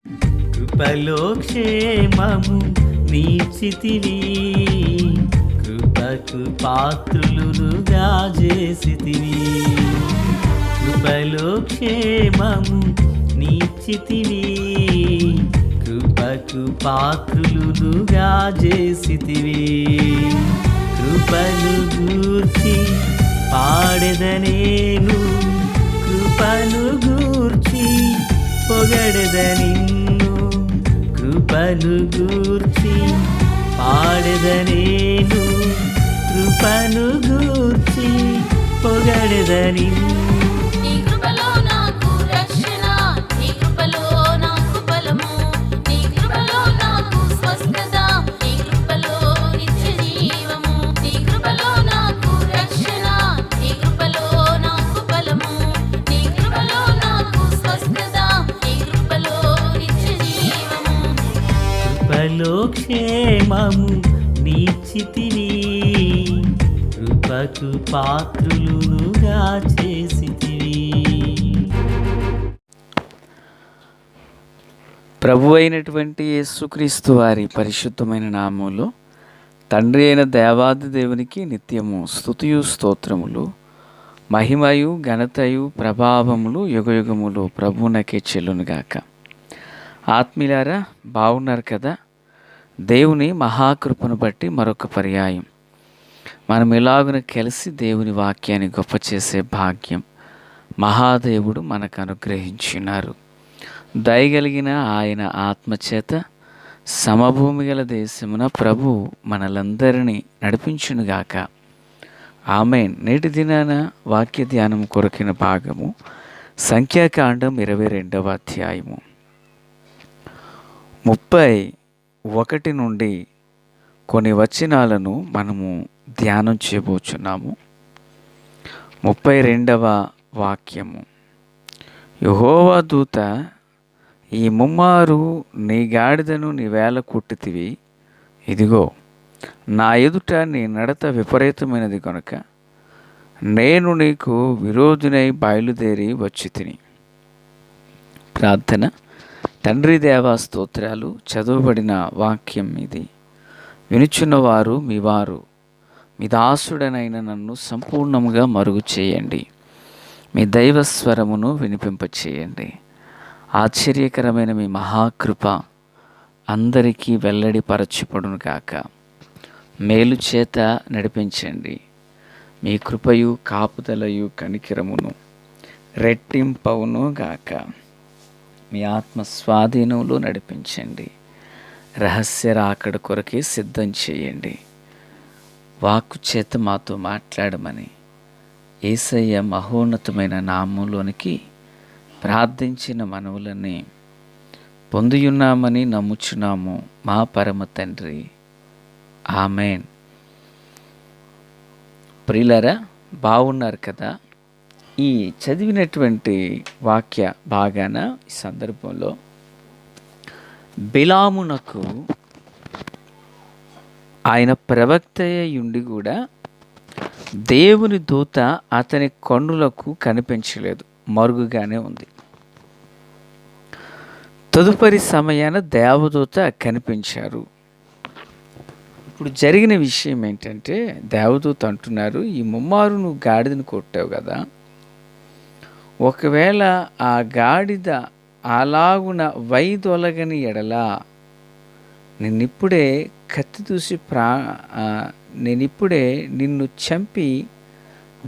కృపలో క్షేమము నీచితివి, కృపకు పాత్రులుగా చేసితివి. కృపలో క్షేమము నీచితివి, కృపకు పాత్రులుగా చేసితివి. కృపను గూర్చి పాడెదనేను, కృపను గూర్చి పొగడెద నిన్ను. కృపను గూర్చి పాడెదనేను, కృపను గూర్చి పొగడెద నిన్ను. నీ కృపలో నాకు రక్షణ, నీ కృపలో నాకు బలము, నీ కృపలో నాకు స్వస్థత, నీ కృపలో నిత్య జీవము. నీ కృపలో నాకు రక్షణ, నీ కృపలో నాకు బలము, నీ కృపలో నాకు స్వస్థత, నీ కృపలో నిత్య జీవము. కృపలో క్షేమము నీచితివి, కృపకు పాత్రులుగా చేసితివి. ప్రభు అయినటువంటి యేసుక్రీస్తు వారి పరిశుద్ధమైన నామములో తండ్రి అయిన దేవాది దేవునికి నిత్యము స్తుతియు స్తోత్రములు, మహిమయు ఘనతయు ప్రభావములు యుగయుగములు ప్రభువునకే చెల్లునుగాక. ఆత్మీయులారా, బాగున్నారు కదా? దేవుని మహాకృపను బట్టి మరొక పర్యాయం మనం ఇలాగున కలిసి దేవుని వాక్యాన్ని గొప్ప చేసే భాగ్యం మహాదేవుడు మనకు అనుగ్రహించినారు. దయగలిగిన ఆయన ఆత్మచేత సమభూమి గల దేశమున ప్రభు మనలందరినీ నడిపించునుగాక. ఆమేన్. నేటి దినాన వాక్య ధ్యానం కొరకిన భాగము సంఖ్యాకాండం 22వ అధ్యాయము 31 నుండి కొన్ని వచనాలను మనము ధ్యానం చేయబోచున్నాము. 32వ వాక్యము. యెహోవా దూత, ఈ ముమ్మారు నీ గాడిదను నీవేళ కొట్టితివి, ఇదిగో నా ఎదుట నీ నడత విపరీతమైనది కనుక నేను నీకు విరోధునై బయలుదేరి వచ్చి తిని. ప్రార్థన. తండ్రి దేవా స్తోత్రాలు. చదువుబడిన వాక్యం ఇది వినుచున్నవారు మీ వారు, మీ దాసుడనైన నన్ను సంపూర్ణంగా మరుగు చేయండి. మీ దైవస్వరమును వినిపింపచేయండి. ఆశ్చర్యకరమైన మీ మహాకృప అందరికీ వెల్లడిపరచబడును గాక. మేలు చేత నడిపించండి. మీ కృపయు కాపుదలయు కనికిరమును రెట్టింపవును గాక. మీ ఆత్మ స్వాధీనంలో నడిపించండి. రహస్య రాకడ కొరకే సిద్ధం చేయండి. వాక్కు చేత మాతో మాట్లాడమని యేసయ్య మహోన్నతమైన నామంలోనికి ప్రార్థించిన మనవులని పొందియున్నామని నమ్ముచున్నాము మా పరమ తండ్రి. ఆమేన్. ప్రియులారా, బాగున్నారు కదా? ఈ చదివినటువంటి వాక్య భాగాన ఈ సందర్భంలో బిలామునకు ఆయన ప్రవక్తయ్యుండి కూడా దేవుని దూత అతని కన్నులకు కనిపించలేదు, మరుగుగానే ఉంది. తదుపరి సమయాన దేవదూత కనిపించారు. ఇప్పుడు జరిగిన విషయం ఏంటంటే, దేవదూత అంటున్నారు, ఈ ముమ్మారు నువ్వు గాడిదను కొట్టావు కదా, ఒకవేళ ఆ గాడిద అలాగున వైదొలగని ఎడలా నేనిప్పుడే కత్తి దూసి నేనిప్పుడే నిన్ను చంపి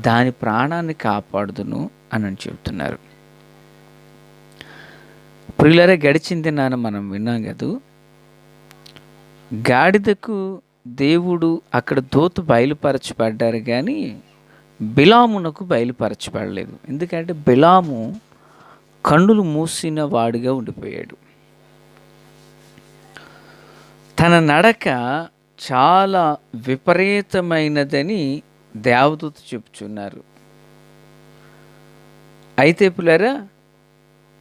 దాని ప్రాణాన్ని కాపాడుదును అని చెబుతున్నారు. ప్రియులారా, గడిచింది నాన్న మనం విన్నాం కదూ, గాడిదకు దేవుడు అక్కడ దూత బయలుపరచబడ్డారు కానీ బిలామునకు బయలుపరచబడలేదు. ఎందుకంటే బిలాము కన్నులు మూసిన వాడిగా ఉండిపోయాడు. తన నడక చాలా విపరీతమైనదని దేవదూత చెప్పుచున్నారు. అయితే పిల్లరా,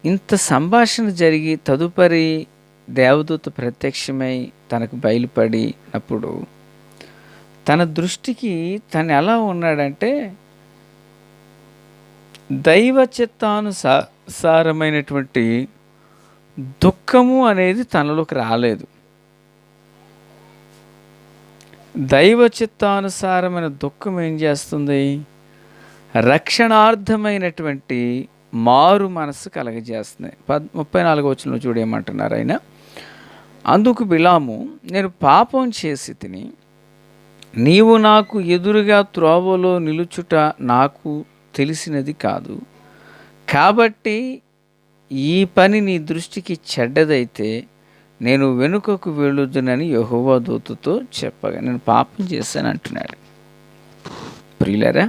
ఇంత సంభాషణ జరిగి తదుపరి దేవదూత ప్రత్యక్షమై తనకు బయలుపడినప్పుడు తన దృష్టికి తను ఎలా ఉన్నాడంటే, దైవ చిత్తానుసారమైనటువంటి దుఃఖము అనేది తనలోకి రాలేదు. దైవ చిత్తానుసారమైన దుఃఖం ఏం చేస్తుంది? రక్షణార్థమైనటువంటి మారు మనస్సు కలగజేస్తుంది. 34వ వచనంలో చూడేమంటున్నారు ఆయన, అందుకు బిలాము, నేను పాపం చేసి తిని నీవు నాకు ఎదురుగా త్రోవలో నిలుచుట నాకు తెలిసినది కాదు, కాబట్టి ఈ పని నీ దృష్టికి చెడ్డదైతే నేను వెనుకకు వెళ్ళుదునని యెహోవా దూతతో చెప్పగా, నేను పాపం చేశాను అంటున్నాడు. ప్రియులారా,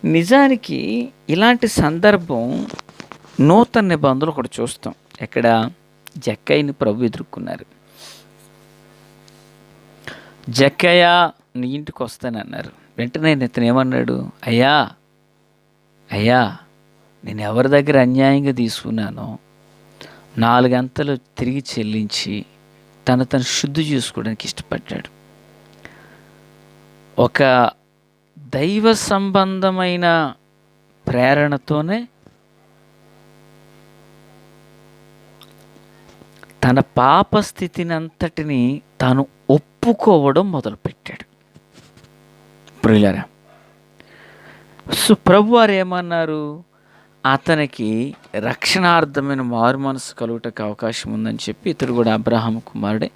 నిజానికి ఇలాంటి సందర్భం నూతన నిబంధనలు ఒకటి చూస్తాం. ఎక్కడ? జక్కయ్యని ప్రభు ఎదుర్కొన్నారు. జక్కయ్య నీ ఇంటికి వస్తానన్నారు. వెంటనే ఇతను ఏమన్నాడు? అయ్యా అయ్యా, నేను ఎవరి దగ్గర అన్యాయంగా తీసుకున్నానో 4 అంతలు తిరిగి చెల్లించి తను శుద్ధి చేసుకోవడానికి ఇష్టపడ్డాడు. ఒక దైవ సంబంధమైన ప్రేరణతోనే తన పాప స్థితిని అంతటిని తాను ఒప్పుకోవడం మొదలుపెట్టాడు. ప్రియులారా, ప్రభువారు ఏమన్నారు? అతనికి రక్షణార్థమైన మారు మనసు కలుగుటకు అవకాశం ఉందని చెప్పి ఇతడు కూడా అబ్రహాము కుమారుడే,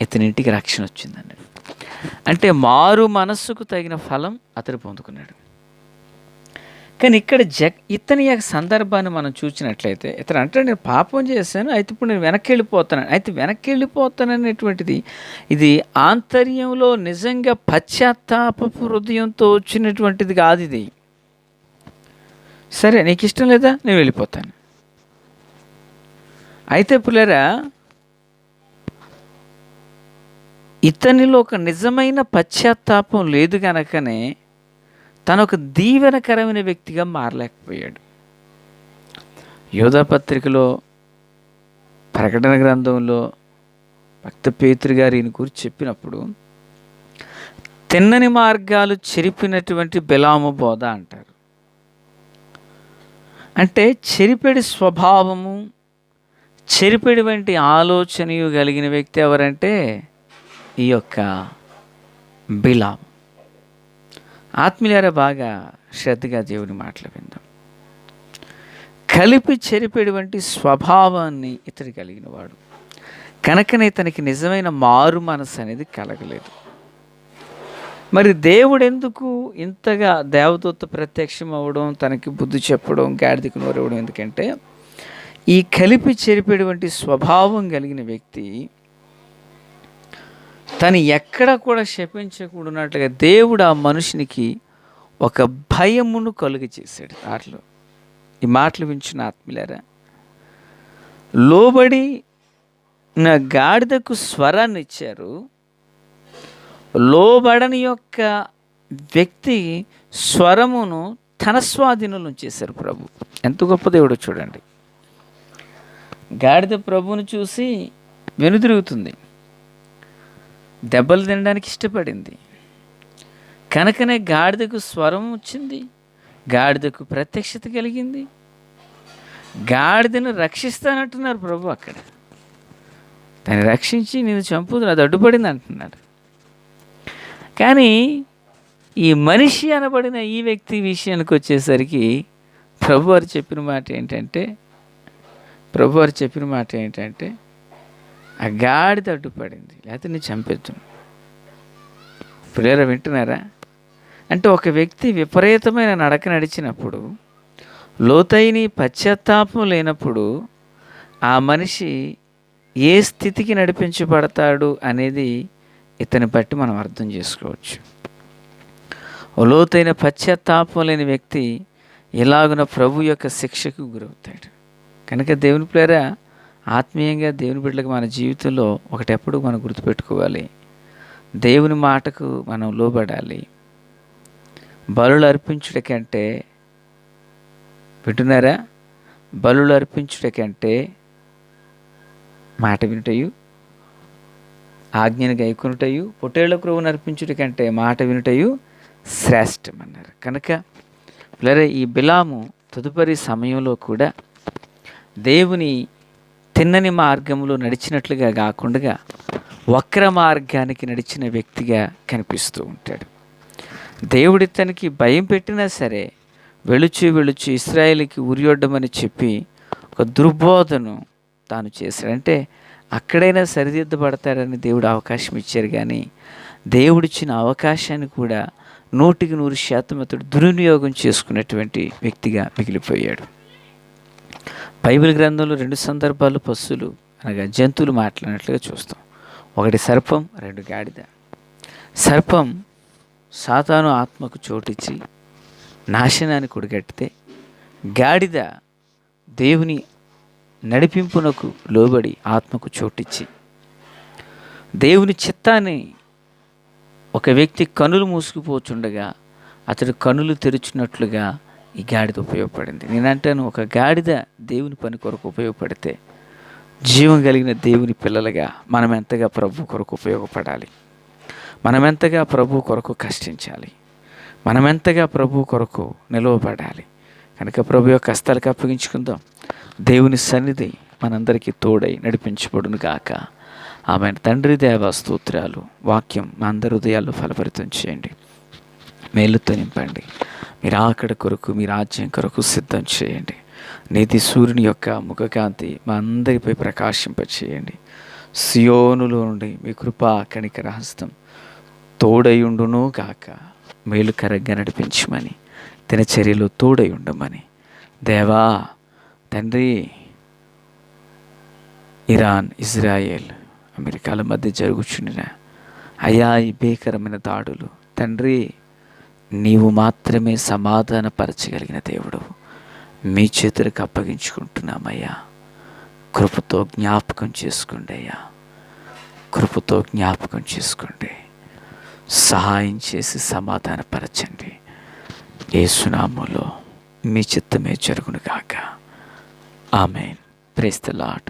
ఇతనింటికి రక్షణ వచ్చిందన్నాడు. అంటే మారు మనస్సుకు తగిన ఫలం అతడు పొందుకున్నాడు. కానీ ఇక్కడ ఇతని యొక్క సందర్భాన్ని మనం చూసినట్లయితే ఇతను అంటే నేను పాపం చేశాను, అయితే ఇప్పుడు నేను వెనక్కి వెళ్ళిపోతాను. అయితే వెనక్కి వెళ్ళిపోతాననేటువంటిది ఇది ఆంతర్యంలో నిజంగా పశ్చాత్తాపపు హృదయంతో వచ్చినటువంటిది కాదు. ఇది సరే నీకు ఇష్టం లేదా, నేను వెళ్ళిపోతాను. అయితే పులేరా, ఇతనిలో ఒక నిజమైన పశ్చాత్తాపం లేదు కనుకనే తను ఒక దీవెనకరమైన వ్యక్తిగా మారలేకపోయాడు. యోధా పత్రికలో, ప్రకటన గ్రంథంలో భక్త పేతురు గారు ఈయన గురించి చెప్పినప్పుడు తిన్నని మార్గాలు చెరిపినటువంటి బిలాము బోధ అంటారు. అంటే చెరిపెడి స్వభావము, చెరిపెడి వంటి ఆలోచనయు కలిగిన వ్యక్తి ఎవరంటే ఈ యొక్క బిలాము. ఆత్మీయులారా, బాగా శ్రద్ధగా దేవుని మాటలు విందాం. కలిపి చెరిపెడి వంటి స్వభావాన్ని ఇతడు కలిగిన వాడు కనుకనే ఇతనికి నిజమైన మారు మనసు అనేది కలగలేదు. మరి దేవుడు ఎందుకు ఇంతగా దేవదూత ప్రత్యక్షం అవ్వడం, తనకి బుద్ధి చెప్పడం, గాడిదకు నోరవడం ఎందుకంటే ఈ కలిపి చెరిపెడి వంటి స్వభావం కలిగిన వ్యక్తి తను ఎక్కడ కూడా శపించకూడనట్లుగా దేవుడు ఆ మనుషునికి ఒక భయమును కలుగ చేశాడు. అట్లు ఈ మాటలు వించిన ఆత్మీయులారా, లోబడి నా గాడిదకు స్వరాన్ని ఇచ్చారు. లోబడని యొక్క వ్యక్తి స్వరమును తన స్వాధీనంలో చేశారు ప్రభు. ఎంత గొప్ప దేవుడో చూడండి. గాడిద ప్రభువును చూసి వెనుదిరుగుతుంది, దెబ్బలు తినడానికి ఇష్టపడింది కనుకనే గాడిదకు స్వరం వచ్చింది, గాడిదకు ప్రత్యక్షత కలిగింది. గాడిదను రక్షిస్తానంటున్నారు ప్రభు. అక్కడ దాన్ని రక్షించి నేను చంపుదు, అది అడ్డుపడింది అంటున్నాడు. కానీ ఈ మనిషి అనబడిన ఈ వ్యక్తి విషయానికి వచ్చేసరికి ప్రభువారు చెప్పిన మాట ఏంటంటే ఆ గాడిద అడ్డుపడింది, లేకపోతే నేను చంపేద్దాను. ప్రియులారా, వింటున్నారా? అంటే ఒక వ్యక్తి విపరీతమైన నడక నడిచినప్పుడు, లోతైన పశ్చాత్తాపం లేనప్పుడు ఆ మనిషి ఏ స్థితికి నడిపించబడతాడు అనేది ఇతని బట్టి మనం అర్థం చేసుకోవచ్చు. లోతైన పశ్చాత్తాపం లేని వ్యక్తి ఎలాగున ప్రభు యొక్క శిక్షకు గురవుతాడు. కనుక దేవుని ప్రియులారా, ఆత్మీయంగా దేవుని బిడ్డలకు మన జీవితంలో ఒకటెప్పుడు మనం గుర్తుపెట్టుకోవాలి, దేవుని మాటకు మనం లోబడాలి. బలులు అర్పించుట కంటే, వింటున్నారా, బలులు అర్పించుట కంటే మాట వినుటయు, ఆజ్ఞను గైకొనుటయు, పొట్టేళ్ల క్రొవ్వును అర్పించుట కంటే మాట వినుటయు శ్రేష్టమన్నారు. కనుక పిల్లరే, ఈ బిలాము తదుపరి సమయంలో కూడా దేవుని తిన్నని మార్గంలో నడిచినట్లుగా కాకుండా వక్ర మార్గానికి నడిచిన వ్యక్తిగా కనిపిస్తూ ఉంటాడు. దేవుడి తనకి భయం పెట్టినా సరే వెళుచు ఇశ్రాయేలుకి ఉరియొడ్డమని చెప్పి ఒక దుర్బోధను తాను చేశాడు. అంటే అక్కడైనా సరిదిద్దబడతాడని దేవుడు అవకాశం ఇచ్చారు, కానీ దేవుడిచ్చిన అవకాశాన్ని కూడా 100% అతడు దుర్వినియోగం చేసుకున్నటువంటి వ్యక్తిగా మిగిలిపోయాడు. బైబిల్ గ్రంథంలో 2 సందర్భాలు పశువులు అనగా జంతువులు మాట్లాడినట్లుగా చూస్తాం. ఒకటి సర్పం, 2 గాడిద. సర్పం సాతాను ఆత్మకు చోటిచ్చి నాశనానికి ఒడిగట్టితే, గాడిద దేవుని నడిపింపునకు లోబడి ఆత్మకు చోటిచ్చి దేవుని చిత్తాన్ని ఒక వ్యక్తి కనులు మూసుకుపోచుండగా అతడు కనులు తెరుచున్నట్లుగా ఈ గాడిద ఉపయోగపడింది. నేనంటాను, ఒక గాడిద దేవుని పని కొరకు ఉపయోగపడితే జీవం కలిగిన దేవుని పిల్లలుగా మనం ఎంతగా ప్రభు కొరకు ఉపయోగపడాలి, మనం ఎంతగా ప్రభు కొరకు కష్టించాలి, మనం ఎంతగా ప్రభు కొరకు నిలవబడాలి. కనుక ప్రభు యొక్క హస్తాలకు అప్పగించుకుందాం. దేవుని సన్నిధి మనందరికీ తోడై నడిపించబడును గాక. ఆమె తండ్రి దేవ స్తోత్రాలు. వాక్యం మా అందరి హృదయాల్లో ఫలభరితం చేయండి, మేలుతో నింపండి. మీరు ఆకడ కొరకు, మీ రాజ్యం కొరకు సిద్ధం చేయండి. నీతి సూర్యుని యొక్క ముఖకాంతి మా అందరిపై ప్రకాశింపచేయండి. సియోనులో నుండి మీ కృపా కనికర హస్తం తోడయుండును గాక. మేలుకరంగా నడిపించమని, దినచర్యలో తోడై ఉండమని దేవా తండ్రి, ఇరాన్, ఇజ్రాయెల్, అమెరికాల మధ్య జరుగుచుండిన అయా ఈ భీకరమైన దాడులు తండ్రి, నీవు మాత్రమే సమాధానపరచగలిగిన దేవుడు. మీ చేతులకు అప్పగించుకుంటున్నామయ్యా. కృపతో జ్ఞాపకం చేసుకోండి అయ్యా, కృపతో జ్ఞాపకం చేసుకోండి. సహాయం చేసి సమాధానపరచండి. యేసునామములో మీ చిత్తమే జరుగును గాక. ఆమేన్. Praise the lord.